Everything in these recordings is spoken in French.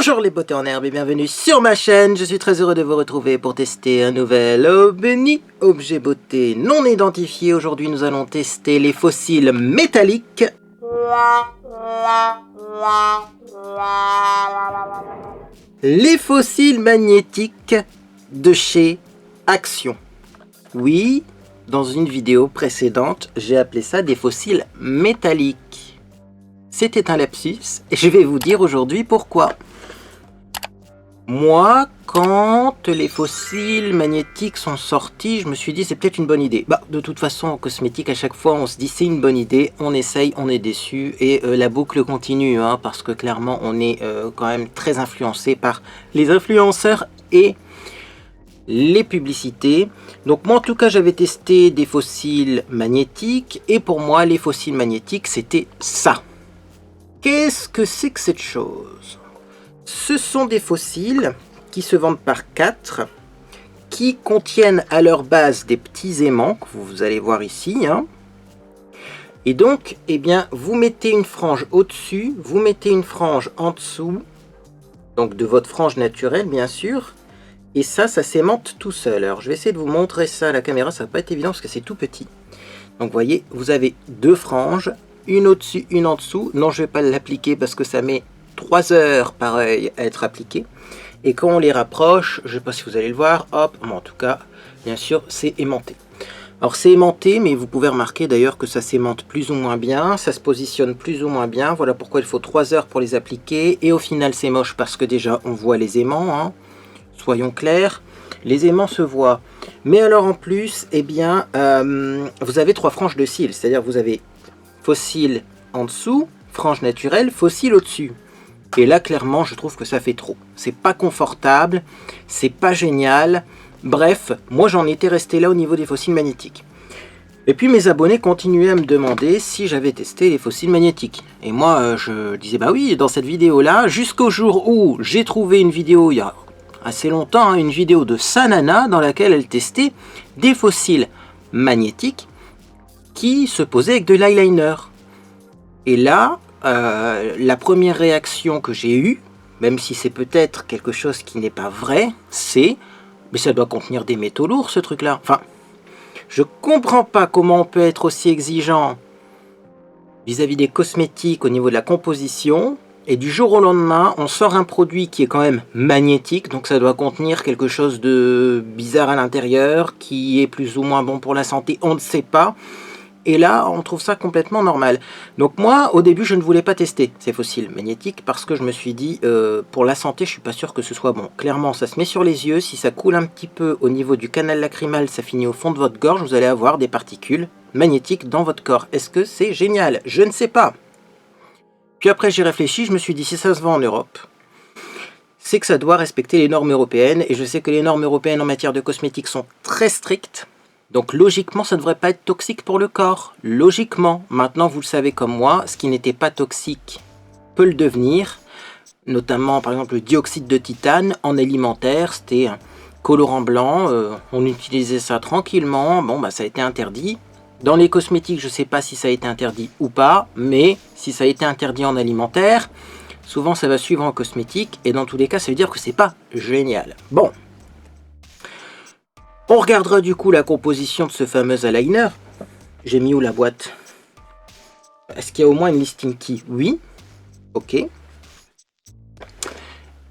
Bonjour les beautés en herbe et bienvenue sur ma chaîne. Je suis très heureux de vous retrouver pour tester un nouvel OVNI, objet beauté non identifié. Aujourd'hui nous allons tester les fossiles métalliques. Les fossiles magnétiques de chez Action. Oui, dans une vidéo précédente, j'ai appelé ça des fossiles métalliques. C'était un lapsus et je vais vous dire aujourd'hui pourquoi. Moi, quand les fossiles magnétiques sont sortis, je me suis dit c'est peut-être une bonne idée. Bah, de toute façon, en cosmétique, à chaque fois, on se dit c'est une bonne idée, on essaye, on est déçu et la boucle continue, hein, parce que clairement, on est quand même très influencé par les influenceurs et les publicités. Donc moi, en tout cas, j'avais testé des fossiles magnétiques et pour moi, les fossiles magnétiques, c'était ça. Qu'est-ce que c'est que cette chose ? Ce sont des fossiles qui se vendent par 4, qui contiennent à leur base des petits aimants, que vous allez voir ici. Hein. Et donc, eh bien, vous mettez une frange au-dessus, vous mettez une frange en dessous, donc de votre frange naturelle, bien sûr. Et ça s'aimante tout seul. Alors, je vais essayer de vous montrer ça à la caméra, ça va pas être évident parce que c'est tout petit. Donc, vous voyez, vous avez deux franges, une au-dessus, une en dessous. Non, je vais pas l'appliquer parce que ça met 3 heures pareil à être appliqué, et quand on les rapproche, je ne sais pas si vous allez le voir, hop, en tout cas bien sûr c'est aimanté. Alors c'est aimanté, mais vous pouvez remarquer d'ailleurs que ça s'aimante plus ou moins bien, ça se positionne plus ou moins bien. Voilà pourquoi il faut 3 heures pour les appliquer, et au final c'est moche parce que déjà on voit les aimants, hein. Soyons clairs, les aimants se voient, mais alors en plus, eh bien vous avez 3 franges de cils, c'est à dire vous avez fossile en dessous, frange naturelle, fossile au-dessus. Et là, clairement, je trouve que ça fait trop. C'est pas confortable, c'est pas génial. Bref, moi j'en étais resté là au niveau des fossiles magnétiques. Et puis mes abonnés continuaient à me demander si j'avais testé les fossiles magnétiques. Et moi, je disais, bah oui, dans cette vidéo-là, jusqu'au jour où j'ai trouvé une vidéo, il y a assez longtemps, hein, une vidéo de Sanana, dans laquelle elle testait des fossiles magnétiques qui se posaient avec de l'eyeliner. Et là, la première réaction que j'ai eue, même si c'est peut-être quelque chose qui n'est pas vrai, c'est mais ça doit contenir des métaux lourds ce truc là. Enfin, je comprends pas comment on peut être aussi exigeant vis-à-vis des cosmétiques au niveau de la composition, et du jour au lendemain on sort un produit qui est quand même magnétique, donc ça doit contenir quelque chose de bizarre à l'intérieur, qui est plus ou moins bon pour la santé, on ne sait pas. Et là, on trouve ça complètement normal. Donc moi, au début, je ne voulais pas tester ces fossiles magnétiques parce que je me suis dit, pour la santé, je suis pas sûr que ce soit bon. Clairement, ça se met sur les yeux. Si ça coule un petit peu au niveau du canal lacrymal, ça finit au fond de votre gorge, vous allez avoir des particules magnétiques dans votre corps. Est-ce que c'est génial? Je ne sais pas. Puis après, j'ai réfléchi, je me suis dit, si ça se vend en Europe, c'est que ça doit respecter les normes européennes. Et je sais que les normes européennes en matière de cosmétiques sont très strictes. Donc logiquement, ça ne devrait pas être toxique pour le corps. Logiquement. Maintenant, vous le savez comme moi, ce qui n'était pas toxique peut le devenir. Notamment, par exemple, le dioxyde de titane en alimentaire. C'était un colorant blanc. On utilisait ça tranquillement. Bon, bah, ça a été interdit. Dans les cosmétiques, je ne sais pas si ça a été interdit ou pas. Mais si ça a été interdit en alimentaire, souvent ça va suivre en cosmétique. Et dans tous les cas, ça veut dire que c'est pas génial. Bon. On regardera du coup la composition de ce fameux eyeliner. J'ai mis où la boîte? Est-ce qu'il y a au moins une listing key? Oui. Ok.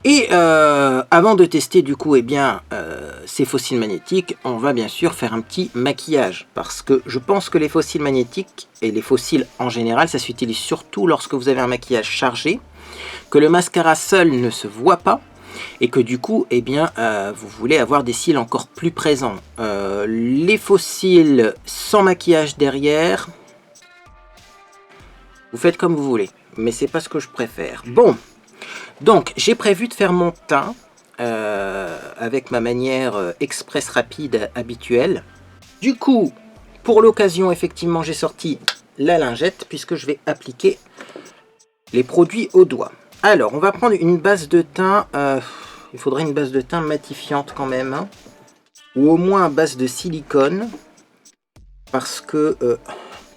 Et avant de tester du coup ces fossiles magnétiques, on va bien sûr faire un petit maquillage. Parce que je pense que les fossiles magnétiques et les fossiles en général, ça s'utilise surtout lorsque vous avez un maquillage chargé. Que le mascara seul ne se voit pas. Et que du coup, vous voulez avoir des cils encore plus présents. Les fossiles sans maquillage derrière, vous faites comme vous voulez. Mais c'est pas ce que je préfère. Bon, donc j'ai prévu de faire mon teint avec ma manière express rapide habituelle. Du coup, pour l'occasion, effectivement, j'ai sorti la lingette puisque je vais appliquer les produits au doigt. Alors, on va prendre une base de teint, il faudrait une base de teint matifiante quand même, hein, ou au moins à base de silicone, parce que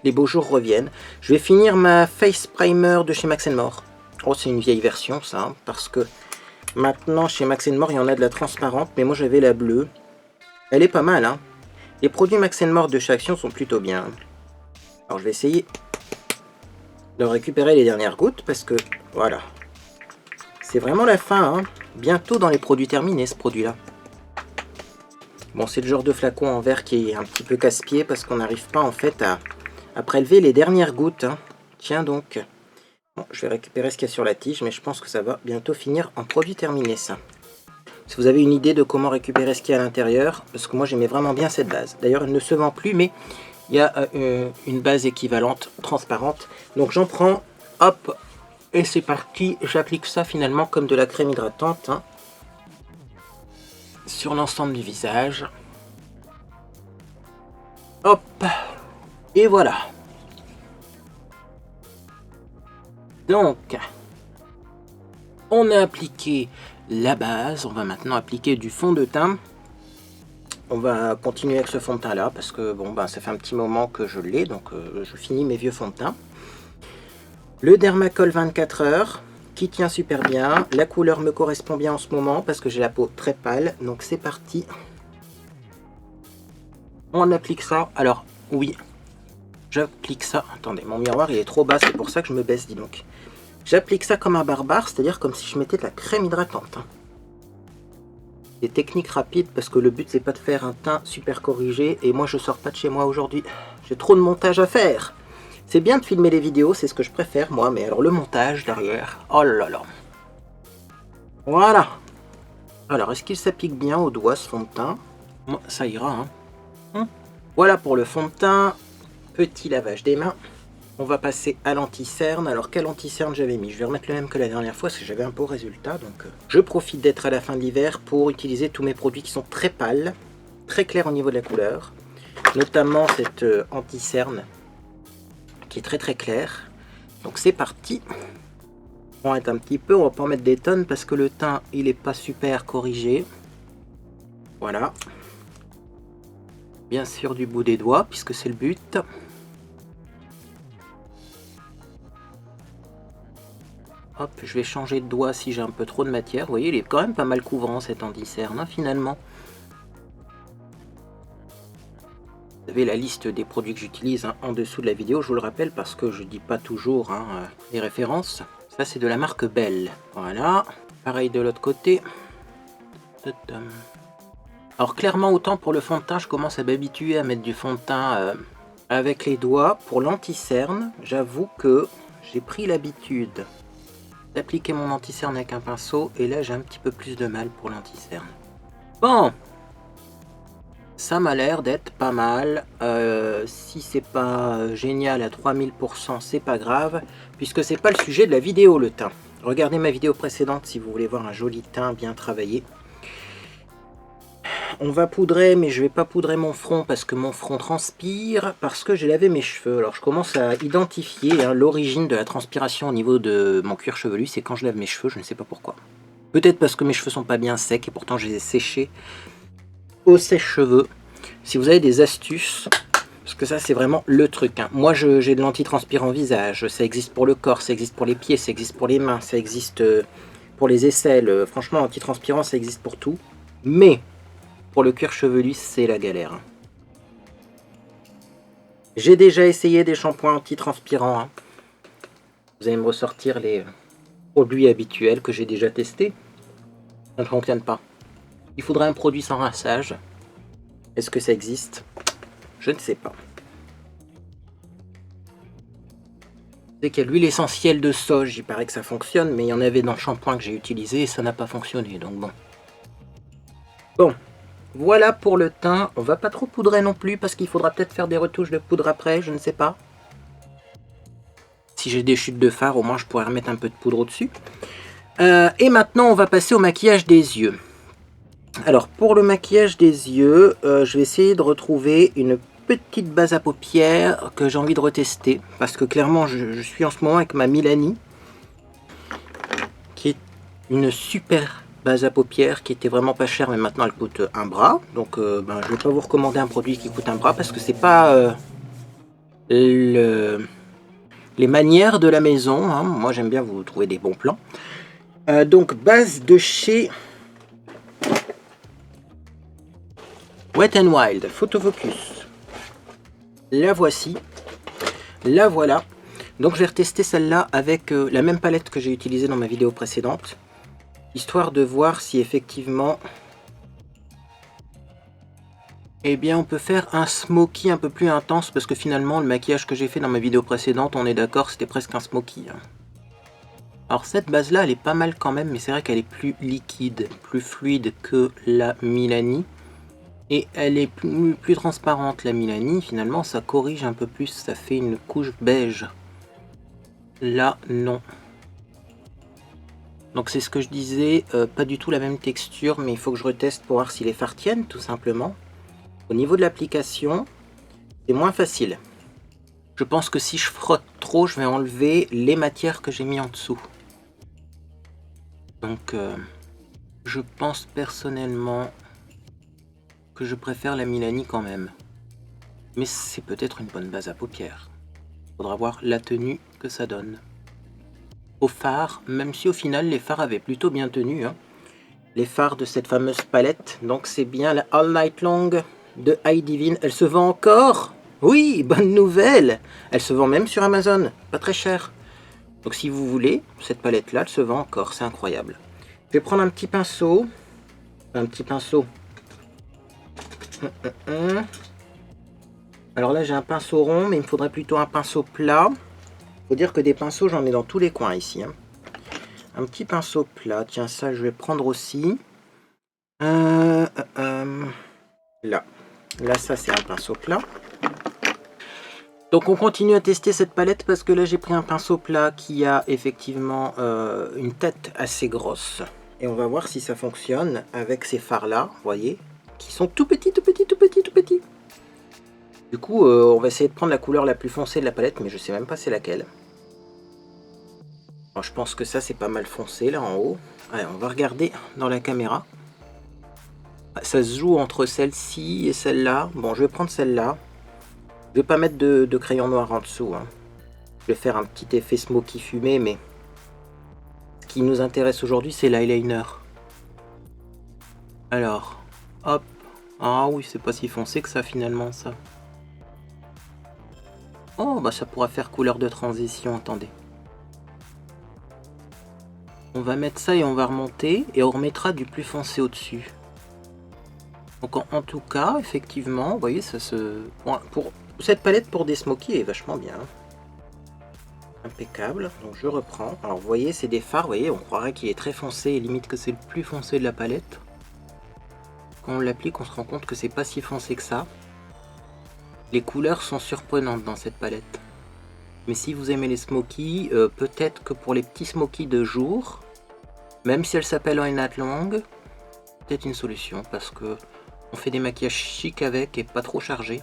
les beaux jours reviennent. Je vais finir ma face primer de chez Max & More. Oh, c'est une vieille version ça, hein, parce que Maintenant, chez Max More, il y en a de la transparente, mais moi j'avais la bleue. Elle est pas mal, hein. Les produits Max More de chez Action sont plutôt bien. Alors je vais essayer de récupérer les dernières gouttes, parce que, voilà. C'est vraiment la fin, hein. Bientôt dans les produits terminés, ce produit-là. Bon, c'est le genre de flacon en verre qui est un petit peu casse-pied, parce qu'on n'arrive pas, en fait, à prélever les dernières gouttes, hein. Tiens donc. Bon, je vais récupérer ce qu'il y a sur la tige, mais je pense que ça va bientôt finir en produit terminé, ça. Si vous avez une idée de comment récupérer ce qu'il y a à l'intérieur, parce que moi j'aimais vraiment bien cette base. D'ailleurs, elle ne se vend plus, mais il y a une base équivalente, transparente. Donc j'en prends, hop, et c'est parti. J'applique ça finalement comme de la crème hydratante, hein, sur l'ensemble du visage. Hop, et voilà. Donc, on a appliqué la base, on va maintenant appliquer du fond de teint. On va continuer avec ce fond de teint là, parce que bon, ben, ça fait un petit moment que je l'ai, donc je finis mes vieux fonds de teint. Le Dermacol 24 heures, qui tient super bien. La couleur me correspond bien en ce moment, parce que j'ai la peau très pâle, donc c'est parti. On applique ça, alors oui, j'applique ça, attendez, mon miroir il est trop bas, c'est pour ça que je me baisse, dis donc. J'applique ça comme un barbare, c'est-à-dire comme si je mettais de la crème hydratante. Des techniques rapides, parce que le but c'est pas de faire un teint super corrigé, et moi je sors pas de chez moi aujourd'hui. J'ai trop de montage à faire. C'est bien de filmer les vidéos, c'est ce que je préfère moi, mais alors le montage derrière, oh là là. Voilà. Alors, est-ce qu'il s'applique bien au doigt ce fond de teint? Bon, ça ira, hein. Voilà pour le fond de teint. Petit lavage des mains. On va passer à l'anti-cerne. Alors quel anti-cerne j'avais mis? Je vais remettre le même que la dernière fois parce que j'avais un beau résultat. Donc je profite d'être à la fin de l'hiver pour utiliser tous mes produits qui sont très pâles, très clairs au niveau de la couleur. Notamment cette anti-cerne qui est très très claire. Donc c'est parti. On va être un petit peu, on va pas en mettre des tonnes parce que le teint il est pas super corrigé. Voilà. Bien sûr du bout des doigts puisque c'est le but. Hop, je vais changer de doigt si j'ai un peu trop de matière. Vous voyez, il est quand même pas mal couvrant cet anti-cerne, hein, finalement. Vous avez la liste des produits que j'utilise, hein, en dessous de la vidéo, je vous le rappelle, parce que je dis pas toujours, hein, les références. Ça, c'est de la marque Belle. Voilà. Pareil de l'autre côté. Alors, clairement, autant pour le fond de teint, je commence à m'habituer à mettre du fond de teint avec les doigts. Pour l'anti-cerne, j'avoue que j'ai pris l'habitude d'appliquer mon anti-cerne avec un pinceau, et là j'ai un petit peu plus de mal pour l'anti-cerne. Bon, ça m'a l'air d'être pas mal. Si c'est pas génial à 3000%, c'est pas grave, puisque c'est pas le sujet de la vidéo, le teint. Regardez ma vidéo précédente si vous voulez voir un joli teint bien travaillé. On va poudrer, mais je vais pas poudrer mon front parce que mon front transpire, parce que j'ai lavé mes cheveux. Alors je commence à identifier, hein, l'origine de la transpiration au niveau de mon cuir chevelu, c'est quand je lave mes cheveux, je ne sais pas pourquoi. Peut-être parce que mes cheveux sont pas bien secs et pourtant je les ai séchés au sèche-cheveux. Si vous avez des astuces, parce que ça c'est vraiment le truc, hein. Moi j'ai de l'antitranspirant visage, ça existe pour le corps, ça existe pour les pieds, ça existe pour les mains, ça existe pour les aisselles. Franchement, l'antitranspirant ça existe pour tout. Mais pour le cuir chevelu, c'est la galère. J'ai déjà essayé des shampoings antitranspirants, hein. Vous allez me ressortir les produits habituels que j'ai déjà testés. Ça ne fonctionne pas. Il faudrait un produit sans rinçage. Est-ce que ça existe? Je ne sais pas. C'est qu'il y a l'huile essentielle de soja, il paraît que ça fonctionne, mais il y en avait dans le shampoing que j'ai utilisé et ça n'a pas fonctionné, donc bon. Bon. Voilà pour le teint, on va pas trop poudrer non plus parce qu'il faudra peut-être faire des retouches de poudre après, je ne sais pas. Si j'ai des chutes de fard, au moins je pourrais remettre un peu de poudre au-dessus. Et maintenant on va passer au maquillage des yeux. Alors pour le maquillage des yeux, je vais essayer de retrouver une petite base à paupières que j'ai envie de retester. Parce que clairement je suis en ce moment avec ma Milani, qui est une super base à paupières qui était vraiment pas chère, mais maintenant elle coûte un bras. Donc je vais pas vous recommander un produit qui coûte un bras parce que c'est pas les manières de la maison, hein. Moi j'aime bien vous trouver des bons plans. Donc base de chez Wet n Wild, Photofocus. La voici. La voilà. Donc je vais retester celle-là avec la même palette que j'ai utilisée dans ma vidéo précédente. Histoire de voir si effectivement... Eh bien on peut faire un smoky un peu plus intense parce que finalement le maquillage que j'ai fait dans ma vidéo précédente, on est d'accord, c'était presque un smoky. Alors cette base là elle est pas mal quand même, mais c'est vrai qu'elle est plus liquide, plus fluide que la Milani. Et elle est plus transparente la Milani, finalement ça corrige un peu plus, ça fait une couche beige. Là non. Donc c'est ce que je disais, pas du tout la même texture, mais il faut que je reteste pour voir si les fards tiennent tout simplement. Au niveau de l'application, c'est moins facile. Je pense que si je frotte trop, je vais enlever les matières que j'ai mis en dessous. Donc je pense personnellement que je préfère la Milani quand même. Mais c'est peut-être une bonne base à paupières. Faudra voir la tenue que ça donne. Aux fards, même si au final les fards avaient plutôt bien tenu. Hein. Les fards de cette fameuse palette. Donc c'est bien la All Night Long de High Divine. Elle se vend encore? Oui, bonne nouvelle. Elle se vend même sur Amazon. Pas très cher. Donc si vous voulez, cette palette là, elle se vend encore. C'est incroyable. Je vais prendre un petit pinceau. Un petit pinceau. Alors là j'ai un pinceau rond, mais il me faudrait plutôt un pinceau plat. Faut dire que des pinceaux j'en ai dans tous les coins ici. Hein. Un petit pinceau plat, tiens ça je vais prendre aussi. Là ça c'est un pinceau plat. Donc on continue à tester cette palette parce que là j'ai pris un pinceau plat qui a effectivement une tête assez grosse. Et on va voir si ça fonctionne avec ces fards là, vous voyez, qui sont tout petits, tout petits, tout petits, tout petits. Du coup on va essayer de prendre la couleur la plus foncée de la palette, mais je sais même pas c'est laquelle. Alors, je pense que ça c'est pas mal foncé là en haut. Allez, on va regarder dans la caméra. Ça se joue entre celle-ci et celle-là. Bon, je vais prendre celle-là. Je vais pas mettre de crayon noir en dessous. Hein. Je vais faire un petit effet smoky fumé, mais ce qui nous intéresse aujourd'hui, c'est l'eyeliner. Alors, hop. Ah oui, c'est pas si foncé que ça finalement, ça. Oh, bah ça pourra faire couleur de transition, attendez. On va mettre ça et on va remonter, et on remettra du plus foncé au-dessus. Donc en tout cas, effectivement, vous voyez, ça se... Pour cette palette pour des smokies est vachement bien. Impeccable. Donc je reprends. Alors vous voyez, c'est des fards, vous voyez, on croirait qu'il est très foncé, et limite que c'est le plus foncé de la palette. Quand on l'applique, on se rend compte que c'est pas si foncé que ça. Les couleurs sont surprenantes dans cette palette. Mais si vous aimez les smokies, peut-être que pour les petits smokies de jour, même si elle s'appelle All Night Long, peut-être une solution, parce que on fait des maquillages chic avec et pas trop chargés.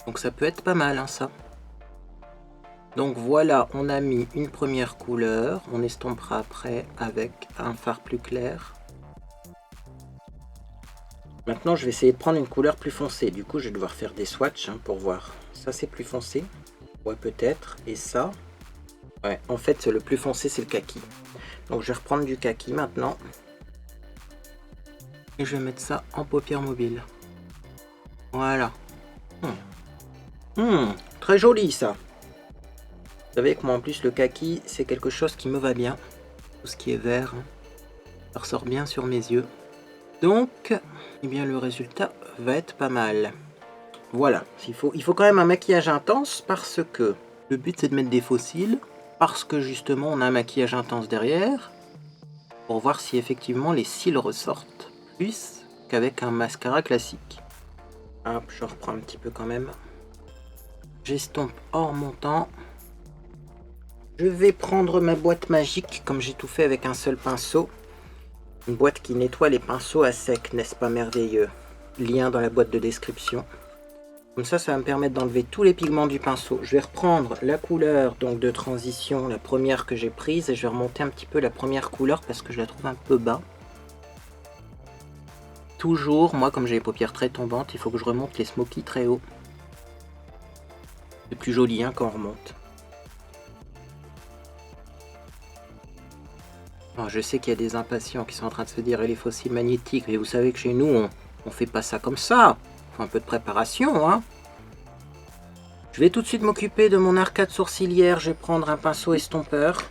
Donc ça peut être pas mal, hein, ça. Donc voilà, on a mis une première couleur. On estompera après avec un fard plus clair. Maintenant, je vais essayer de prendre une couleur plus foncée. Du coup, je vais devoir faire des swatchs hein, pour voir. Ça, c'est plus foncé. Ouais, peut-être. Et ça, ouais, en fait, le plus foncé, c'est le kaki. Donc, je vais reprendre du kaki maintenant. Et je vais mettre ça en paupières mobiles. Voilà. Très joli ça. Vous savez que moi en plus le kaki c'est quelque chose qui me va bien. Tout ce qui est vert, ça ressort bien sur mes yeux. Donc, eh bien le résultat va être pas mal. Voilà, il faut quand même un maquillage intense parce que le but c'est de mettre des faux cils. Parce que justement on a un maquillage intense derrière. Pour voir si effectivement les cils ressortent plus qu'avec un mascara classique. Hop, je reprends un petit peu quand même. J'estompe en remontant. Je vais prendre ma boîte magique, comme j'ai tout fait avec un seul pinceau. Une boîte qui nettoie les pinceaux à sec, n'est-ce pas merveilleux? Lien dans la boîte de description. Comme ça, ça va me permettre d'enlever tous les pigments du pinceau. Je vais reprendre la couleur donc de transition, la première que j'ai prise, et je vais remonter un petit peu la première couleur parce que je la trouve un peu bas. Toujours, moi comme j'ai les paupières très tombantes, il faut que je remonte les smokies très haut. C'est plus joli hein, quand on remonte. Alors, je sais qu'il y a des impatients qui sont en train de se dire et les fossiles magnétiques, mais vous savez que chez nous, on fait pas ça comme ça. Faut un peu de préparation, hein. Je vais tout de suite m'occuper de mon arcade sourcilière. Je vais prendre un pinceau estompeur,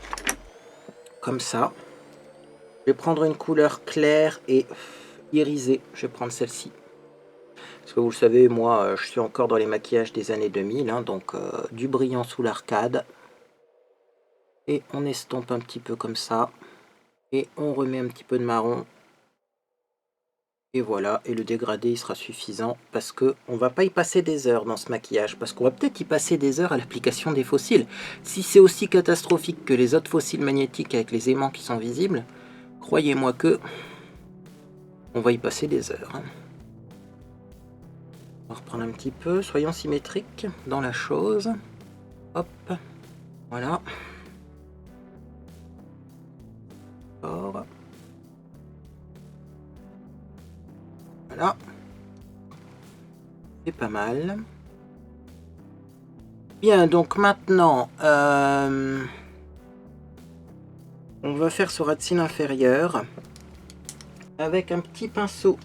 comme ça. Je vais prendre une couleur claire et irisée. Je vais prendre celle-ci. Parce que vous le savez, moi, je suis encore dans les maquillages des années 2000, hein, donc du brillant sous l'arcade. Et on estompe un petit peu comme ça. Et on remet un petit peu de marron. Et voilà, et le dégradé il sera suffisant parce que on va pas y passer des heures dans ce maquillage, parce qu'on va peut-être y passer des heures à l'application des fossiles. Si c'est aussi catastrophique que les autres fossiles magnétiques avec les aimants qui sont visibles, croyez-moi que on va y passer des heures. On va reprendre un petit peu, soyons symétriques dans la chose. Hop, voilà. Voilà. C'est pas mal. Bien, donc maintenant, on va faire ce ras de cils inférieur avec un petit pinceau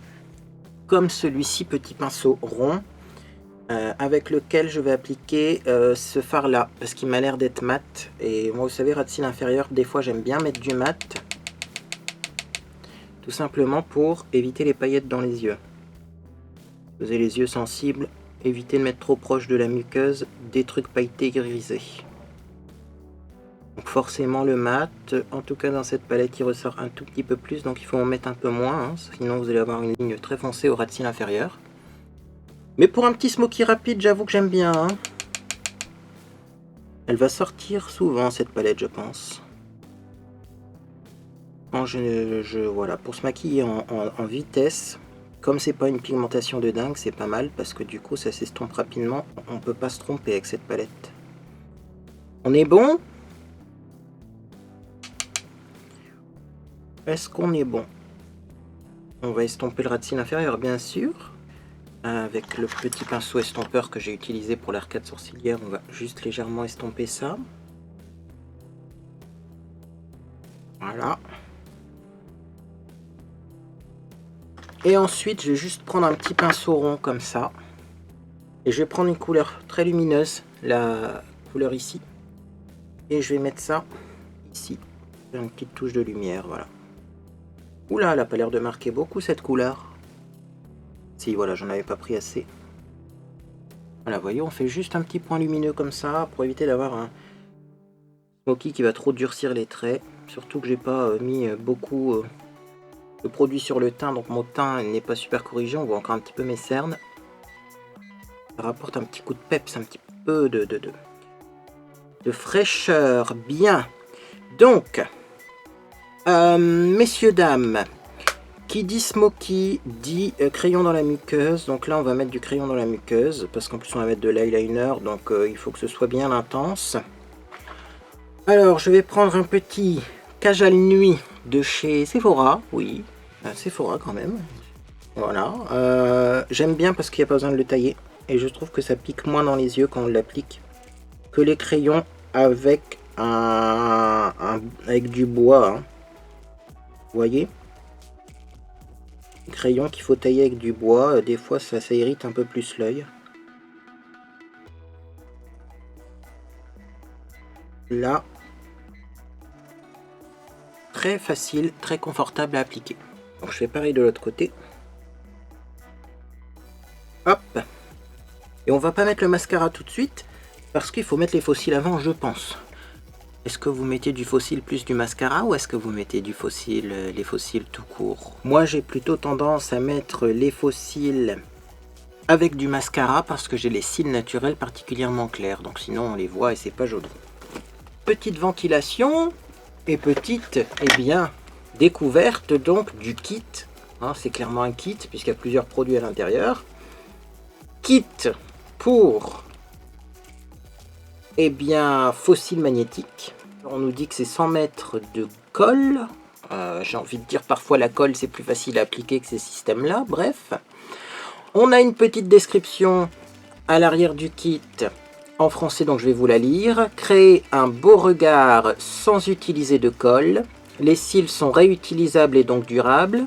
comme celui-ci, petit pinceau rond, avec lequel je vais appliquer ce fard là, parce qu'il m'a l'air d'être mat. Et moi, vous savez, ras de cils inférieur, des fois j'aime bien mettre du mat, tout simplement pour éviter les paillettes dans les yeux. Vous avez les yeux sensibles, évitez de mettre trop proche de la muqueuse des trucs pailletés grisés. Donc forcément le mat, en tout cas dans cette palette il ressort un tout petit peu plus, donc il faut en mettre un peu moins, hein, sinon vous allez avoir une ligne très foncée au ras de cils inférieur. Mais pour un petit smoky rapide, j'avoue que j'aime bien. Hein. Elle va sortir souvent cette palette, je pense. Quand voilà, pour se maquiller en vitesse, comme c'est pas une pigmentation de dingue, c'est pas mal parce que du coup ça s'estompe rapidement. On peut pas se tromper avec cette palette. On est bon? Est-ce qu'on est bon? On va estomper le ras de cils inférieur, bien sûr. Avec le petit pinceau estompeur que j'ai utilisé pour l'arcade sourcilière, on va juste légèrement estomper ça. Voilà. Et ensuite, je vais juste prendre un petit pinceau rond comme ça. Et je vais prendre une couleur très lumineuse, la couleur ici. Et je vais mettre ça ici. Une petite touche de lumière, voilà. Oula, elle n'a pas l'air de marquer beaucoup cette couleur. Si, voilà, j'en avais pas pris assez. Voilà, vous voyez, on fait juste un petit point lumineux comme ça pour éviter d'avoir un smoky qui va trop durcir les traits. Surtout que j'ai pas mis beaucoup de produit sur le teint, donc mon teint n'est pas super corrigé. On voit encore un petit peu mes cernes. Ça rapporte un petit coup de peps, un petit peu de fraîcheur. Bien. Donc, messieurs, dames, qui dit smoky dit crayon dans la muqueuse. Donc là, on va mettre du crayon dans la muqueuse parce qu'en plus, on va mettre de l'eyeliner. Donc, il faut que ce soit bien intense. Alors, je vais prendre un petit Cajal Nuit de chez Sephora. Oui, Sephora quand même. Voilà. J'aime bien parce qu'il n'y a pas besoin de le tailler. Et je trouve que ça pique moins dans les yeux quand on l'applique que les crayons avec avec du bois. Hein. Vous voyez, les crayons qu'il faut tailler avec du bois, des fois ça irrite un peu plus l'œil. Là, très facile, très confortable à appliquer. Donc je fais pareil de l'autre côté. Hop. Et on va pas mettre le mascara tout de suite parce qu'il faut mettre les fossiles avant, je pense. Est-ce que vous mettez du fossile plus du mascara ou est-ce que vous mettez du fossile, les fossiles tout court? Moi j'ai plutôt tendance à mettre les fossiles avec du mascara parce que j'ai les cils naturels particulièrement clairs. Donc sinon on les voit et c'est pas joli. Petite ventilation et petite découverte donc du kit. Hein, c'est clairement un kit puisqu'il y a plusieurs produits à l'intérieur. Kit pour fossiles magnétiques. On nous dit que c'est 100 mètres de colle. J'ai envie de dire parfois la colle c'est plus facile à appliquer que ces systèmes là. Bref, on a une petite description à l'arrière du kit en français, donc je vais vous la lire. Créer un beau regard sans utiliser de colle. Les cils sont réutilisables et donc durables.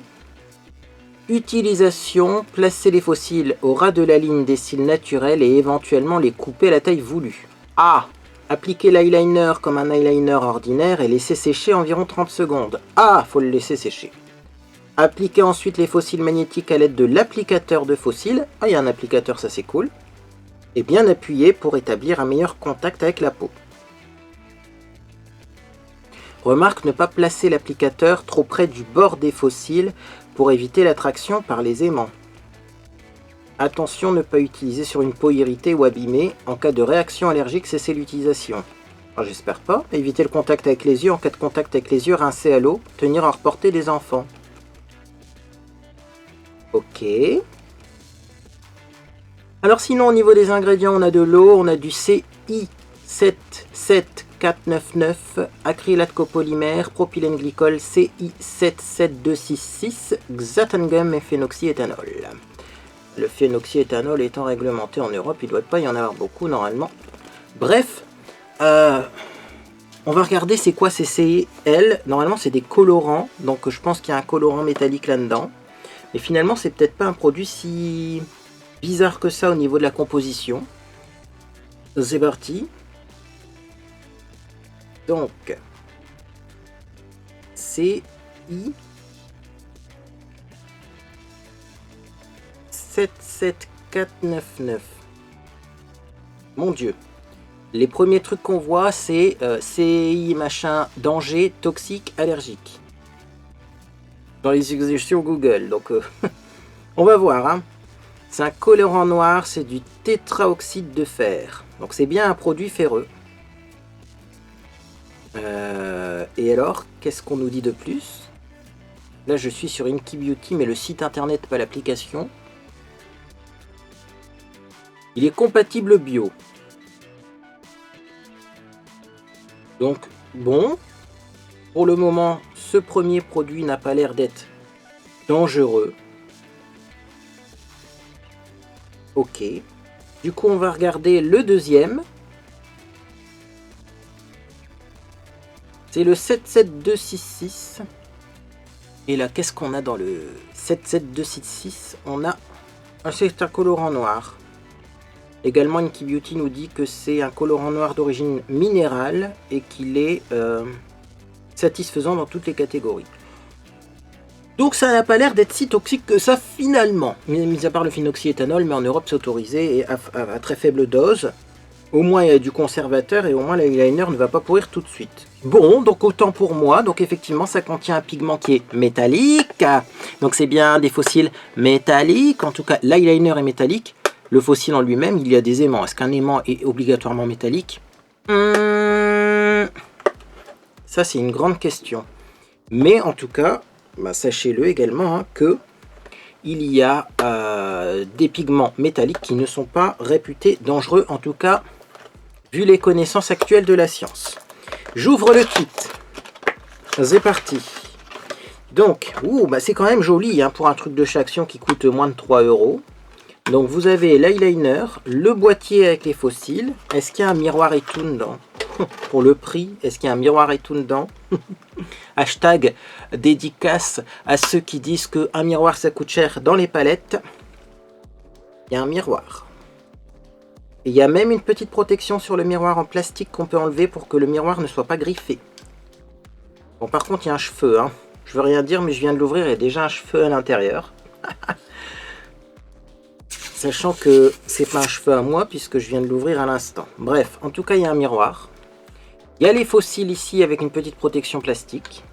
Utilisation, placer les fossiles au ras de la ligne des cils naturels et éventuellement les couper à la taille voulue. A. Appliquer l'eyeliner comme un eyeliner ordinaire et laisser sécher environ 30 secondes. A. Faut le laisser sécher. Appliquer ensuite les fossiles magnétiques à l'aide de l'applicateur de fossiles. Ah, il y a un applicateur, ça c'est cool. Et bien appuyer pour établir un meilleur contact avec la peau. Remarque, ne pas placer l'applicateur trop près du bord des fossiles pour éviter l'attraction par les aimants. Attention, ne pas utiliser sur une peau irritée ou abîmée. En cas de réaction allergique, cessez l'utilisation. J'espère pas. Éviter le contact avec les yeux. En cas de contact avec les yeux, rincer à l'eau. Tenir à reporter des enfants. Ok. Alors sinon, au niveau des ingrédients, on a de l'eau, on a du CI77499, acrylate copolymère, propylène glycol, CI77266, xanthan-gum et phénoxyéthanol. Le phénoxyéthanol étant réglementé en Europe, il ne doit pas y en avoir beaucoup normalement. Bref, on va regarder c'est quoi ces CL. Normalement c'est des colorants, donc je pense qu'il y a un colorant métallique là-dedans. Mais finalement c'est peut-être pas un produit si bizarre que ça au niveau de la composition. C'est parti. Donc, CI 77499. Mon Dieu. Les premiers trucs qu'on voit, c'est CI machin, danger, toxique, allergique. Dans les suggestions Google. Donc, on va voir. Hein. C'est un colorant noir, c'est du tétraoxyde de fer. Donc, c'est bien un produit ferreux. Et alors, qu'est-ce qu'on nous dit de plus? Là, je suis sur Inky Beauty, mais le site internet, pas l'application. Il est compatible bio. Donc, bon. Pour le moment, ce premier produit n'a pas l'air d'être dangereux. Ok. Du coup, on va regarder le deuxième. C'est le 77266. Et là, qu'est-ce qu'on a dans le 77266? On a un certain colorant noir. Également, Inky Beauty nous dit que c'est un colorant noir d'origine minérale et qu'il est satisfaisant dans toutes les catégories. Donc ça n'a pas l'air d'être si toxique que ça finalement. Mis à part le phénoxyéthanol, mais en Europe c'est autorisé et à très faible dose. Au moins il y a du conservateur et au moins l'eyeliner ne va pas pourrir tout de suite. Bon, donc autant pour moi. Donc effectivement ça contient un pigment qui est métallique. Donc c'est bien des fossiles métalliques. En tout cas l'eyeliner est métallique. Le fossile en lui-même, il y a des aimants. Est-ce qu'un aimant est obligatoirement métallique? Ça c'est une grande question. Mais en tout cas, bah, sachez-le également hein, que il y a des pigments métalliques qui ne sont pas réputés dangereux, en tout cas vu les connaissances actuelles de la science. J'ouvre le kit. C'est parti. Donc, bah, c'est quand même joli hein, pour un truc de chez Action qui coûte moins de 3 €. Donc vous avez l'eyeliner, le boîtier avec les fossiles. Est-ce qu'il y a un miroir et tout dedans? Pour le prix, est-ce qu'il y a un miroir et tout dedans? Hashtag dédicace à ceux qui disent qu'un miroir ça coûte cher dans les palettes. Il y a un miroir. Et il y a même une petite protection sur le miroir en plastique qu'on peut enlever pour que le miroir ne soit pas griffé. Bon par contre il y a un cheveu. Hein. Je veux rien dire mais je viens de l'ouvrir et il y a déjà un cheveu à l'intérieur. Sachant que c'est pas un cheveu à moi puisque je viens de l'ouvrir à l'instant. Bref, en tout cas il y a un miroir. Il y a les fossiles ici avec une petite protection plastique.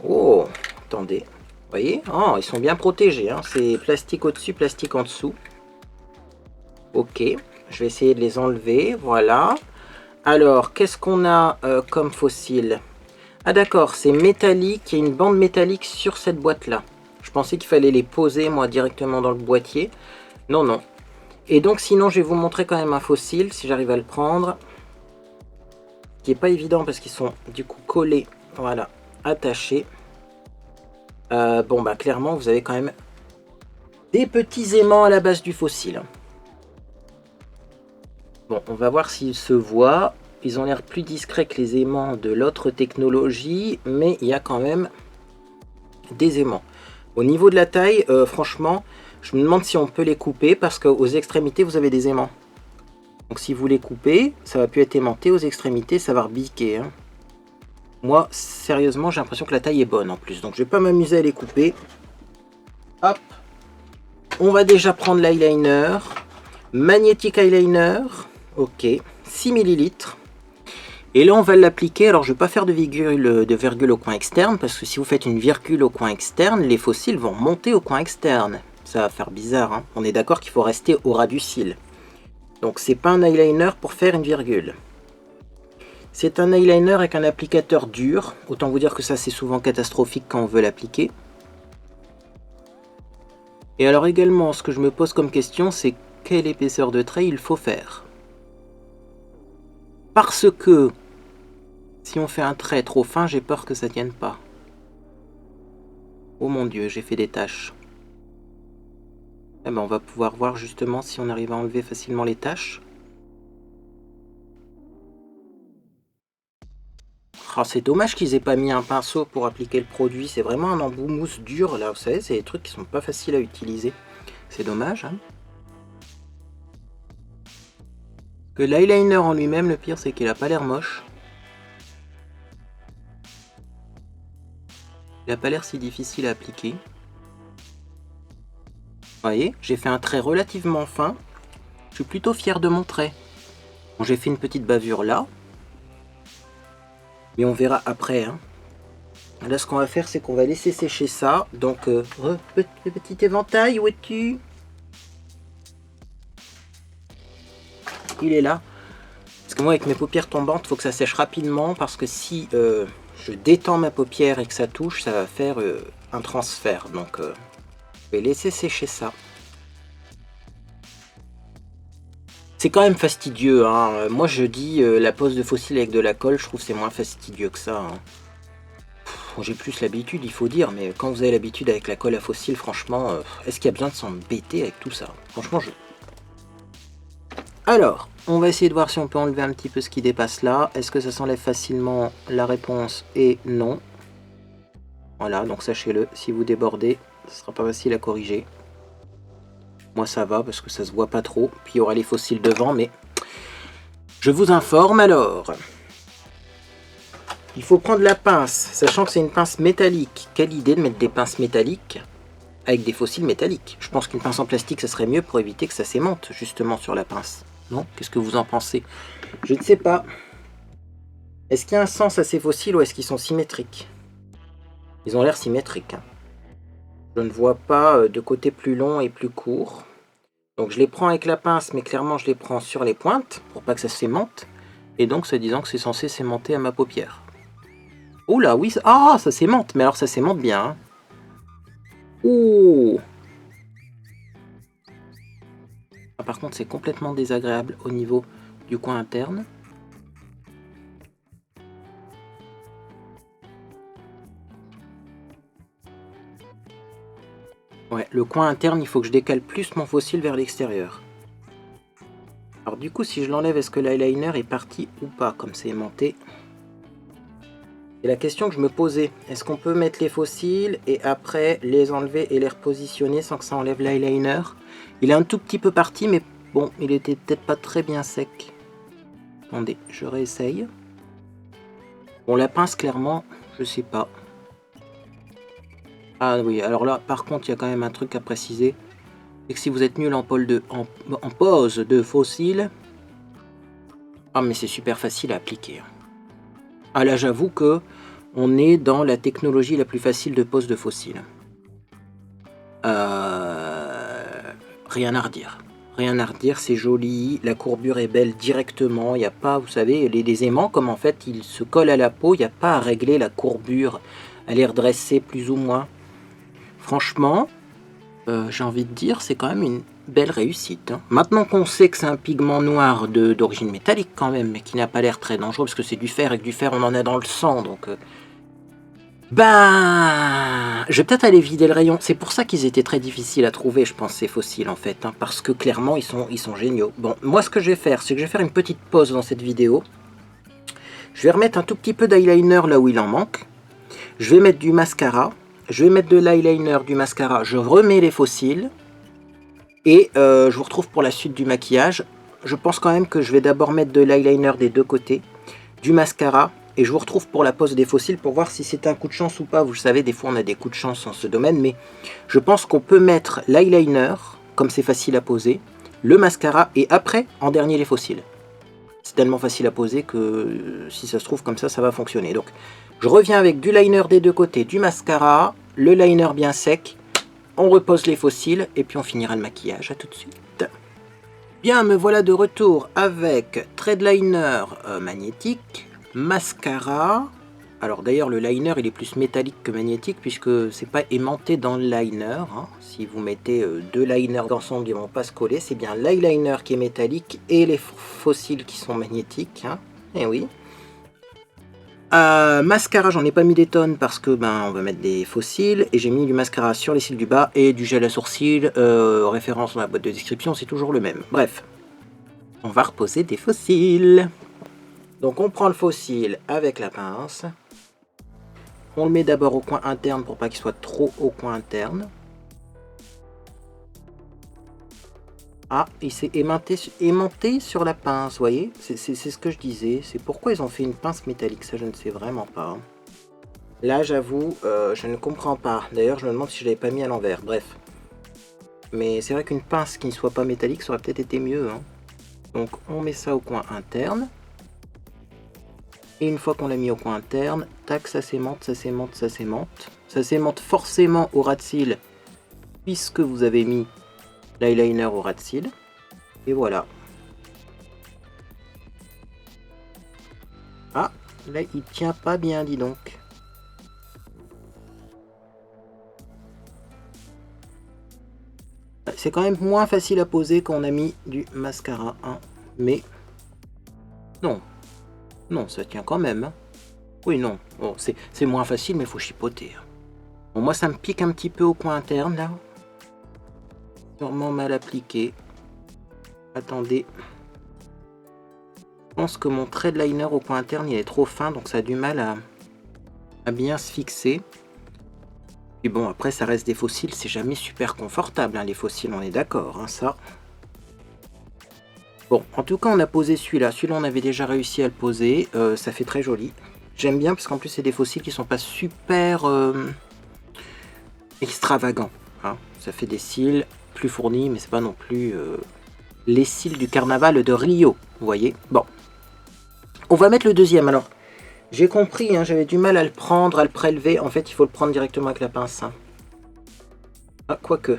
Oh, attendez. Vous voyez? Oh, ils sont bien protégés. Hein. C'est plastique au-dessus, plastique en dessous. Ok, je vais essayer de les enlever. Voilà. Alors, qu'est-ce qu'on a comme fossile? Ah d'accord, c'est métallique. Il y a une bande métallique sur cette boîte-là. Je pensais qu'il fallait les poser, moi, directement dans le boîtier. Non, non. Et donc, sinon, je vais vous montrer quand même un fossile, si j'arrive à le prendre. Qui n'est pas évident parce qu'ils sont, du coup, collés. Voilà, attachés. Bon, bah, clairement, vous avez quand même des petits aimants à la base du fossile. Bon, on va voir s'il se voit. Ils ont l'air plus discrets que les aimants de l'autre technologie, mais il y a quand même des aimants. Au niveau de la taille, franchement, je me demande si on peut les couper parce qu'aux extrémités, vous avez des aimants. Donc si vous les coupez, ça va plus être aimanté. Aux extrémités, ça va rebiquer. Hein. Moi, sérieusement, j'ai l'impression que la taille est bonne en plus. Donc je vais pas m'amuser à les couper. Hop. On va déjà prendre l'eyeliner. Magnétique eyeliner. Ok. 6 ml. Et là, on va l'appliquer. Alors, je ne vais pas faire de virgule au coin externe, parce que si vous faites une virgule au coin externe, les faux cils vont monter au coin externe. Ça va faire bizarre. Hein. On est d'accord qu'il faut rester au ras du cil. Donc, c'est pas un eyeliner pour faire une virgule. C'est un eyeliner avec un applicateur dur. Autant vous dire que ça, c'est souvent catastrophique quand on veut l'appliquer. Et alors également, ce que je me pose comme question, c'est quelle épaisseur de trait il faut faire. Parce que si on fait un trait trop fin, j'ai peur que ça tienne pas. Oh mon Dieu, j'ai fait des taches. Eh ben, on va pouvoir voir justement si on arrive à enlever facilement les taches. Oh, c'est dommage qu'ils aient pas mis un pinceau pour appliquer le produit. C'est vraiment un embout mousse dur là, vous savez, c'est des trucs qui sont pas faciles à utiliser. C'est dommage. Hein. Que l'eyeliner en lui-même, le pire, c'est qu'il a pas l'air moche. Il n'a pas l'air si difficile à appliquer. Vous voyez, j'ai fait un trait relativement fin. Je suis plutôt fier de mon trait. Bon, j'ai fait une petite bavure là. Mais on verra après. Hein. Là, ce qu'on va faire, c'est qu'on va laisser sécher ça. Donc, petit éventail, où es-tu? Il est là. Parce que moi, avec mes paupières tombantes, il faut que ça sèche rapidement. Parce que si je détends ma paupière et que ça touche, ça va faire un transfert. Donc, je vais laisser sécher ça. C'est quand même fastidieux. Hein. Moi, je dis la pose de faux cils avec de la colle, je trouve que c'est moins fastidieux que ça. Hein. J'ai plus l'habitude, il faut dire. Mais quand vous avez l'habitude avec la colle à faux cils, franchement, est-ce qu'il y a besoin de s'embêter avec tout ça? Franchement, je... Alors, on va essayer de voir si on peut enlever un petit peu ce qui dépasse là. Est-ce que ça s'enlève facilement? La réponse est non. Voilà, donc sachez-le, si vous débordez, ce sera pas facile à corriger. Moi ça va parce que ça se voit pas trop. Puis il y aura les faux cils devant, mais je vous informe alors. Il faut prendre la pince, sachant que c'est une pince métallique. Quelle idée de mettre des pinces métalliques avec des faux cils métalliques. Je pense qu'une pince en plastique, ça serait mieux pour éviter que ça s'aimante justement sur la pince. Non? Qu'est-ce que vous en pensez? Je ne sais pas. Est-ce qu'il y a un sens à ces faux cils ou est-ce qu'ils sont symétriques? Ils ont l'air symétriques. Hein. Je ne vois pas de côté plus long et plus court. Donc je les prends avec la pince, mais clairement je les prends sur les pointes pour pas que ça s'aimante. Et donc c'est disant que c'est censé s'aimanter à ma paupière. Oh là, oui, ah, ça s'aimante, mais alors ça s'aimante bien. Hein. Ouh. Ah, par contre, c'est complètement désagréable au niveau du coin interne. Ouais, le coin interne, il faut que je décale plus mon faux cil vers l'extérieur. Alors du coup, si je l'enlève, est-ce que l'eyeliner est parti ou pas, comme c'est aimanté? C'est la question que je me posais. Est-ce qu'on peut mettre les faux cils et après les enlever et les repositionner sans que ça enlève l'eyeliner? Il est un tout petit peu parti, mais bon, il était peut-être pas très bien sec. Attendez, je réessaye. Bon, la pince, clairement, je sais pas. Ah oui, alors là, par contre, il y a quand même un truc à préciser. C'est que si vous êtes nul en pose de faux cils... Ah, mais c'est super facile à appliquer. Ah là, j'avoue que on est dans la technologie la plus facile de pose de faux cils. Rien à redire. Rien à redire, c'est joli, la courbure est belle directement, il n'y a pas, vous savez, les aimants, comme en fait ils se collent à la peau, il n'y a pas à régler la courbure, à les redresser plus ou moins. Franchement, j'ai envie de dire, c'est quand même une belle réussite. Hein. Maintenant qu'on sait que c'est un pigment noir d'origine métallique quand même, mais qui n'a pas l'air très dangereux, parce que c'est du fer, et que du fer on en a dans le sang, donc... Ben, je vais peut-être aller vider le rayon. C'est pour ça qu'ils étaient très difficiles à trouver, je pense, ces faux cils, en fait. Hein, parce que clairement, ils sont géniaux. Bon, moi, ce que je vais faire, c'est que je vais faire une petite pause dans cette vidéo. Je vais remettre un tout petit peu d'eyeliner là où il en manque. Je vais mettre du mascara. Je vais mettre de l'eyeliner, du mascara. Je remets les faux cils. Et je vous retrouve pour la suite du maquillage. Je pense quand même que je vais d'abord mettre de l'eyeliner des deux côtés, du mascara, et je vous retrouve pour la pose des faux cils pour voir si c'est un coup de chance ou pas. Vous savez, des fois on a des coups de chance en ce domaine, mais je pense qu'on peut mettre l'eyeliner, comme c'est facile à poser, le mascara, et après, en dernier, les faux cils. C'est tellement facile à poser que si ça se trouve comme ça va fonctionner. Donc, je reviens avec du liner des deux côtés, du mascara, le liner bien sec, on repose les faux cils, et puis on finira le maquillage. À tout de suite. Bien, me voilà de retour avec thread liner magnétique, mascara. Alors d'ailleurs le liner il est plus métallique que magnétique puisque c'est pas aimanté dans le liner. Hein. Si vous mettez deux liners ensemble ils vont pas se coller. C'est bien l'eyeliner qui est métallique et les faux cils qui sont magnétiques. Hein. Et oui. Mascara, j'en ai pas mis des tonnes parce que on va mettre des faux cils et j'ai mis du mascara sur les cils du bas et du gel à sourcils, référence dans la boîte de description, c'est toujours le même. Bref, on va reposer des faux cils. Donc on prend le faux cil avec la pince, on le met d'abord au coin interne pour pas qu'il soit trop au coin interne. Ah, il s'est aimanté sur la pince, vous voyez, c'est ce que je disais. C'est pourquoi ils ont fait une pince métallique, ça je ne sais vraiment pas. Là, j'avoue, je ne comprends pas. D'ailleurs, je me demande si je l'avais pas mis à l'envers, bref. Mais c'est vrai qu'une pince qui ne soit pas métallique, ça aurait peut-être été mieux. Hein. Donc, on met ça au coin interne. Et une fois qu'on l'a mis au coin interne, tac, ça s'aimante, ça s'aimante, ça s'aimante. Ça s'aimante forcément au ras de cils, puisque vous avez mis l'eyeliner au ras de cils. Et voilà. Ah, là, il tient pas bien, dis donc. C'est quand même moins facile à poser quand on a mis du mascara. Hein. Mais, non. Non, ça tient quand même. Hein. Oui, non. Bon, c'est moins facile, mais il faut chipoter. Hein. Bon, moi, ça me pique un petit peu au coin interne, là. Sûrement mal appliqué. Attendez. Je pense que mon trait de liner au coin interne, il est trop fin, donc ça a du mal à bien se fixer. Puis bon, après, ça reste des faux cils, c'est jamais super confortable, hein, les faux cils, on est d'accord, hein, ça. Bon, en tout cas, on a posé celui-là. Celui-là, on avait déjà réussi à le poser. Ça fait très joli. J'aime bien, parce qu'en plus, c'est des faux cils qui sont pas super extravagants. Hein. Ça fait des cils plus fournis, mais c'est pas non plus les cils du carnaval de Rio, vous voyez. Bon, on va mettre le deuxième. Alors, j'ai compris, hein, j'avais du mal à le prendre, à le prélever. En fait, il faut le prendre directement avec la pince. Hein. Ah, quoique.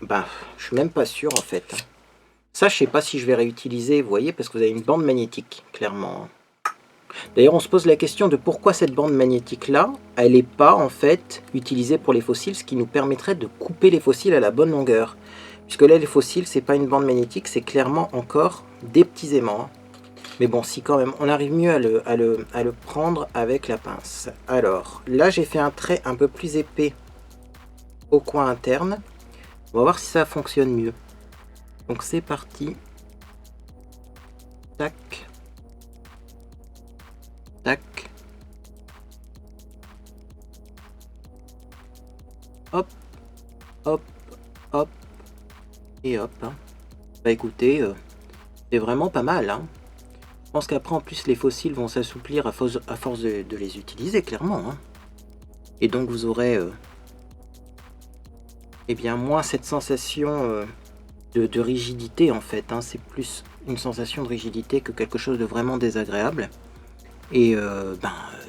Bah, je suis même pas sûr, en fait. Ça, je sais pas si je vais réutiliser, vous voyez, parce que vous avez une bande magnétique, clairement. D'ailleurs, on se pose la question de pourquoi cette bande magnétique-là, elle n'est pas, en fait, utilisée pour les faux cils, ce qui nous permettrait de couper les faux cils à la bonne longueur. Puisque là, les faux cils, c'est pas une bande magnétique, c'est clairement encore des petits aimants. Mais bon, si quand même, on arrive mieux à le prendre avec la pince. Alors, là, j'ai fait un trait un peu plus épais au coin interne. On va voir si ça fonctionne mieux. Donc, c'est parti. Tac. Tac. Hop. Hop. Hop. Et hop. Hein. Bah écoutez, c'est vraiment pas mal. Hein. Je pense qu'après, en plus, les faux cils vont s'assouplir à force de les utiliser, clairement. Hein. Et donc, vous aurez eh bien, moins cette sensation de rigidité, en fait. Hein. C'est plus une sensation de rigidité que quelque chose de vraiment désagréable. Et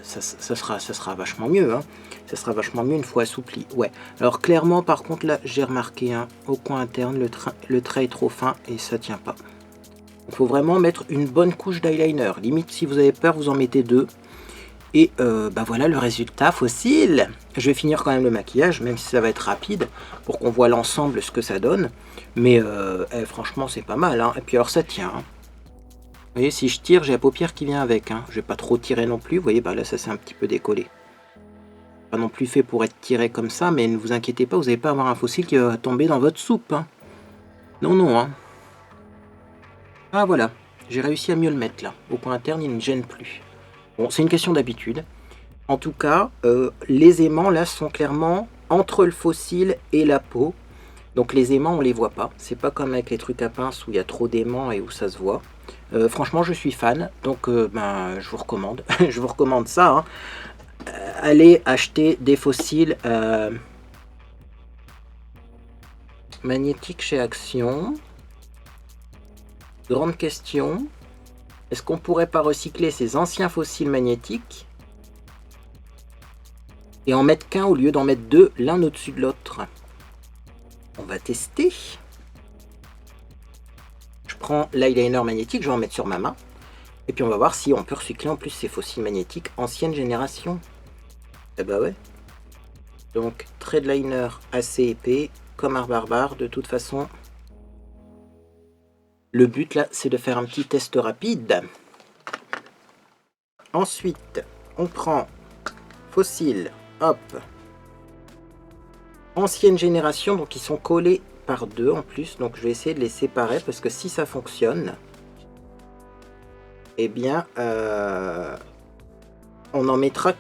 ça sera vachement mieux. Hein. Ça sera vachement mieux une fois assoupli. Ouais. Alors, clairement, par contre, là, j'ai remarqué, hein, au coin interne, le trait est trop fin et ça tient pas. Il faut vraiment mettre une bonne couche d'eyeliner. Limite, si vous avez peur, vous en mettez deux. Et voilà le résultat fossile. Je vais finir quand même le maquillage, même si ça va être rapide, pour qu'on voit l'ensemble, ce que ça donne. Mais franchement, c'est pas mal. Hein. Et puis alors, ça tient. Hein. Vous voyez, si je tire, j'ai la paupière qui vient avec. Hein. Je vais pas trop tirer non plus. Vous voyez, là, ça s'est un petit peu décollé. Pas non plus fait pour être tiré comme ça, mais ne vous inquiétez pas, vous n'allez pas avoir un fossile qui va tomber dans votre soupe. Hein. Non, non. Hein. Ah, voilà. J'ai réussi à mieux le mettre là. Au coin interne, il ne me gêne plus. Bon, c'est une question d'habitude. En tout cas, les aimants là sont clairement entre le fossile et la peau. Donc les aimants, on les voit pas. C'est pas comme avec les trucs à pince où il y a trop d'aimants et où ça se voit. Franchement, je suis fan. Donc ben, je vous recommande. Je vous recommande ça. Hein. Allez acheter des fossiles magnétiques chez Action. Grande question. Est-ce qu'on pourrait pas recycler ces anciens fossiles magnétiques et en mettre qu'un au lieu d'en mettre deux l'un au-dessus de l'autre? On va tester. Je prends l'eyeliner magnétique, je vais en mettre sur ma main. Et puis on va voir si on peut recycler en plus ces fossiles magnétiques ancienne génération. Eh bah ouais. Donc trait de liner assez épais, comme un barbare. De toute façon, le but là, c'est de faire un petit test rapide. Ensuite, on prend fossiles, hop, ancienne génération, donc ils sont collés par deux en plus, donc je vais essayer de les séparer parce que si ça fonctionne, eh bien, on n'en mettra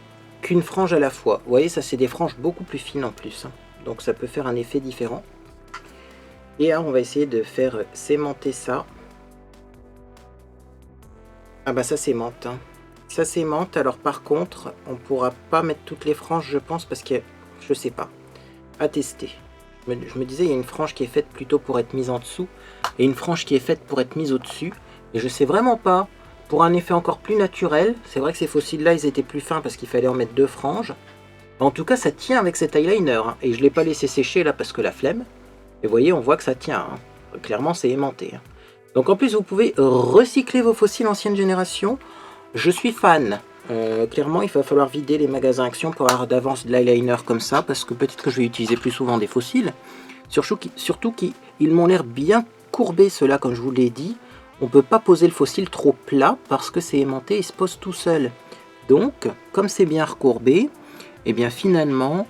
qu'une frange à la fois. Vous voyez, ça c'est des franges beaucoup plus fines en plus, hein. Donc ça peut faire un effet différent. Et alors on va essayer de faire sémenter ça. Ah bah ça s'aimante, hein. Ça s'aimante, alors par contre, on pourra pas mettre toutes les franges, je pense, parce que je sais pas. À tester. Je me disais, il y a une frange qui est faite plutôt pour être mise en dessous, et une frange qui est faite pour être mise au-dessus. Et je sais vraiment pas. Pour un effet encore plus naturel, c'est vrai que ces fossiles-là, ils étaient plus fins parce qu'il fallait en mettre deux franges. En tout cas, ça tient avec cet eyeliner, hein. Et je l'ai pas laissé sécher là parce que la flemme. Et vous voyez, on voit que ça tient, hein. Clairement, c'est aimanté, hein. Donc en plus, vous pouvez recycler vos fossiles ancienne génération. Je suis fan. Clairement, il va falloir vider les magasins Action pour avoir d'avance de l'eyeliner comme ça, parce que peut-être que je vais utiliser plus souvent des fossiles. Surtout qu'ils m'ont l'air bien courbés, ceux-là, comme je vous l'ai dit. On ne peut pas poser le fossile trop plat, parce que c'est aimanté et se pose tout seul. Donc, comme c'est bien recourbé, et bien finalement,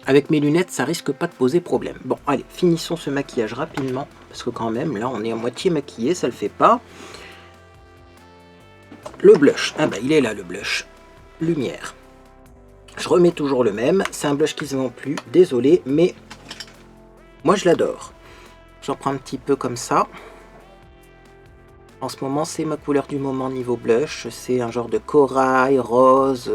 avec mes lunettes, ça risque pas de poser problème. Bon, allez, finissons ce maquillage rapidement, parce que quand même, là, on est à moitié maquillé, ça le fait pas. Le blush, ah bah il est là le blush, lumière. Je remets toujours le même, c'est un blush qui se vend plus, désolé, mais moi je l'adore. J'en prends un petit peu comme ça. En ce moment c'est ma couleur du moment niveau blush, c'est un genre de corail, rose.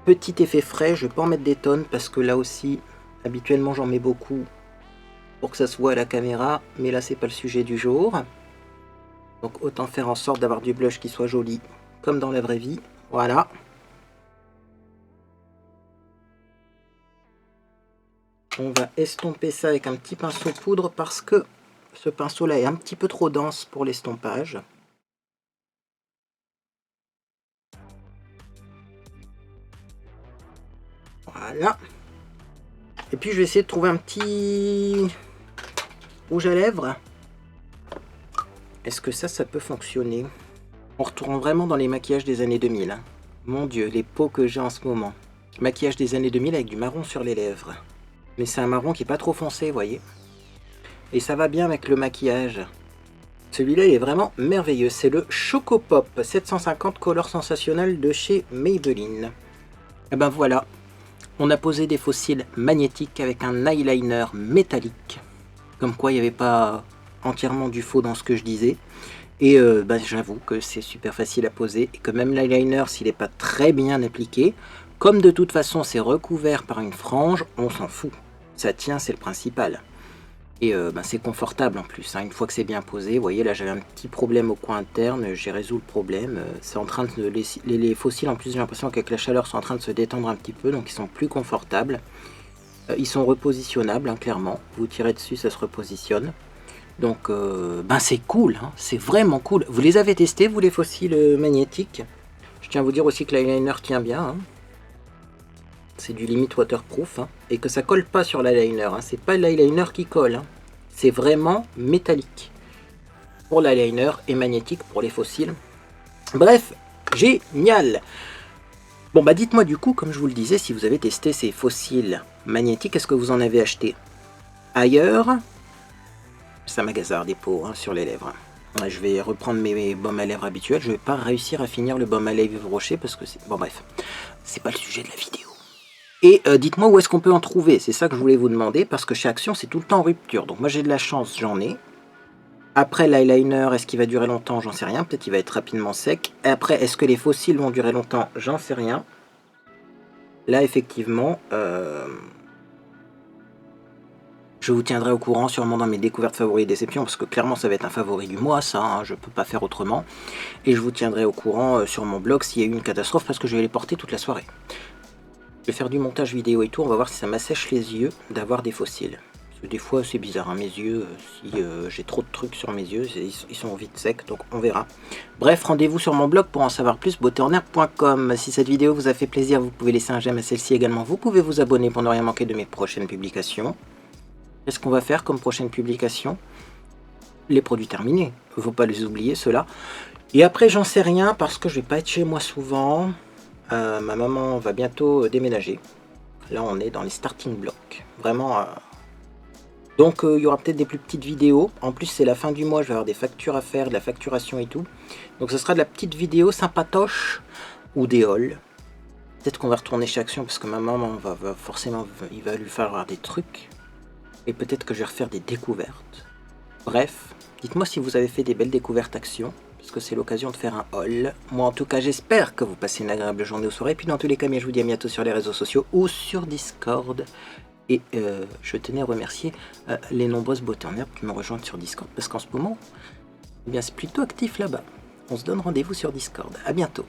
Petit effet frais, je vais pas en mettre des tonnes parce que là aussi, habituellement j'en mets beaucoup pour que ça se voit à la caméra, mais là c'est pas le sujet du jour. Donc autant faire en sorte d'avoir du blush qui soit joli, comme dans la vraie vie. Voilà. On va estomper ça avec un petit pinceau poudre parce que ce pinceau-là est un petit peu trop dense pour l'estompage. Voilà. Et puis je vais essayer de trouver un petit rouge à lèvres. Est-ce que ça peut fonctionner? On retourne vraiment dans les maquillages des années 2000. Hein. Mon Dieu, les peaux que j'ai en ce moment. Maquillage des années 2000 avec du marron sur les lèvres. Mais c'est un marron qui est pas trop foncé, vous voyez. Et ça va bien avec le maquillage. Celui-là, il est vraiment merveilleux. C'est le Choco Pop 750 Color Sensationnel de chez Maybelline. Et ben voilà. On a posé des fossiles magnétiques avec un eyeliner métallique. Comme quoi, il n'y avait pas entièrement du faux dans ce que je disais. Et j'avoue que c'est super facile à poser. Et que même l'eyeliner, s'il n'est pas très bien appliqué, comme de toute façon c'est recouvert par une frange, on s'en fout. Ça tient, c'est le principal. Et c'est confortable en plus, hein, une fois que c'est bien posé. Vous voyez, là j'avais un petit problème au coin interne, j'ai résolu le problème. C'est en train de les fossiles, en plus j'ai l'impression qu'avec la chaleur, sont en train de se détendre un petit peu, donc ils sont plus confortables. Ils sont repositionnables, hein, clairement. Vous tirez dessus, ça se repositionne. Donc, c'est cool, hein, c'est vraiment cool. Vous les avez testés, vous, les fossiles magnétiques? Je tiens à vous dire aussi que l'eyeliner tient bien. Hein. C'est du limite waterproof. Hein, et que ça colle pas sur l'eyeliner. Hein, c'est pas l'eyeliner qui colle. Hein, c'est vraiment métallique. Pour l'eyeliner et magnétique pour les fossiles. Bref, génial. Bon, bah dites-moi du coup, comme je vous le disais, si vous avez testé ces fossiles magnétiques, est-ce que vous en avez acheté ailleurs? Ça m'agace des peaux hein, sur les lèvres. Je vais reprendre mes baumes à lèvres habituels. Je vais pas réussir à finir le baume à lèvres Rocher parce que c'est... Bon bref, c'est pas le sujet de la vidéo. Et dites-moi où est-ce qu'on peut en trouver. C'est ça que je voulais vous demander parce que chez Action c'est tout le temps en rupture. Donc moi j'ai de la chance, j'en ai. Après l'eyeliner, est-ce qu'il va durer longtemps? J'en sais rien. Peut-être qu'il va être rapidement sec. Et après, est-ce que les fossiles vont durer longtemps? J'en sais rien. Là effectivement... je vous tiendrai au courant sûrement dans mes découvertes favoris et déceptions, parce que clairement ça va être un favori du mois, ça, hein, je peux pas faire autrement. Et je vous tiendrai au courant sur mon blog s'il y a eu une catastrophe, parce que je vais les porter toute la soirée. Je vais faire du montage vidéo et tout, on va voir si ça m'assèche les yeux d'avoir des fossiles. Parce que des fois c'est bizarre, hein, mes yeux, si j'ai trop de trucs sur mes yeux, ils sont vite secs, donc on verra. Bref, rendez-vous sur mon blog pour en savoir plus, beautéenherbe.com. Si cette vidéo vous a fait plaisir, vous pouvez laisser un j'aime à celle-ci également. Vous pouvez vous abonner pour ne rien manquer de mes prochaines publications. Qu'est-ce qu'on va faire comme prochaine publication? Les produits terminés. Il ne faut pas les oublier, ceux-là. Et après, j'en sais rien parce que je vais pas être chez moi souvent. Ma maman va bientôt déménager. Là, on est dans les starting blocks. Vraiment. Donc, il y aura peut-être des plus petites vidéos. En plus, c'est la fin du mois. Je vais avoir des factures à faire, de la facturation et tout. Donc, ce sera de la petite vidéo sympatoche ou des hauls. Peut-être qu'on va retourner chez Action parce que ma maman va forcément... Il va lui falloir des trucs. Et peut-être que je vais refaire des découvertes. Bref, dites-moi si vous avez fait des belles découvertes Action, parce que c'est l'occasion de faire un haul. Moi en tout cas j'espère que vous passez une agréable journée ou soirée. Et puis dans tous les cas, je vous dis à bientôt sur les réseaux sociaux ou sur Discord. Et je tenais à remercier les nombreuses beautés en herbe qui me rejoignent sur Discord, parce qu'en ce moment, eh bien c'est plutôt actif là-bas. On se donne rendez-vous sur Discord. À bientôt.